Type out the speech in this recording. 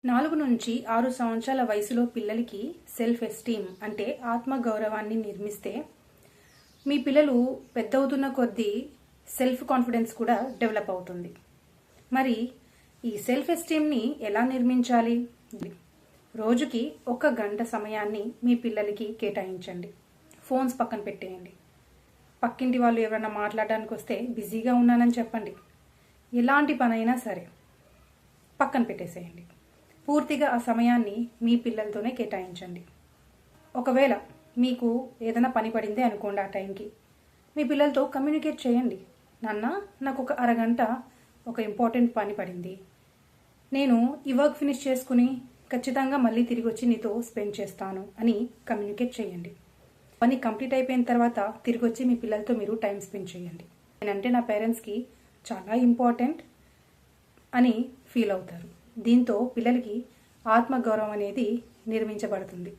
4 నుంచి 6 సంవత్సరాల వయసులో పిల్లలకి సెల్ఫ్ ఎస్టీమ్ అంటే ఆత్మగౌరవాన్ని నిర్మిస్తే మీ పిల్లలు పెద్దవుతున్న కొద్దీ సెల్ఫ్ కాన్ఫిడెన్స్ కూడా డెవలప్ అవుతుంది. మరి ఈ సెల్ఫ్ ఎస్టీమ్ని ఎలా నిర్మించాలి? రోజుకి 1 గంట సమయాన్ని మీ పిల్లలకి కేటాయించండి. ఫోన్స్ పక్కన పెట్టేయండి. పక్కింటి వాళ్ళు ఎవరైనా మాట్లాడడానికి వస్తే బిజీగా ఉన్నానని చెప్పండి. ఎలాంటి పనైనా సరే పక్కన పెట్టేసేయండి. పూర్తిగా ఆ సమయాన్ని మీ పిల్లలతోనే కేటాయించండి. ఒకవేళ మీకు ఏదైనా పని పడిందే అనుకోండి, ఆ టైంకి మీ పిల్లలతో కమ్యూనికేట్ చేయండి. నాన్న, నాకు ఒక అరగంట ఒక ఇంపార్టెంట్ పని పడింది, నేను ఈ వర్క్ ఫినిష్ చేసుకుని ఖచ్చితంగా మళ్ళీ తిరిగి వచ్చి నీతో స్పెండ్ చేస్తాను అని కమ్యూనికేట్ చేయండి. పని కంప్లీట్ అయిపోయిన తర్వాత తిరిగి వచ్చి మీ పిల్లలతో మీరు టైం స్పెండ్ చేయండి. నేనంటే నా పేరెంట్స్కి చాలా ఇంపార్టెంట్ అని ఫీల్ అవుతారు. దీంతో పిల్లలకి ఆత్మగౌరవం అనేది నిర్మించబడుతుంది.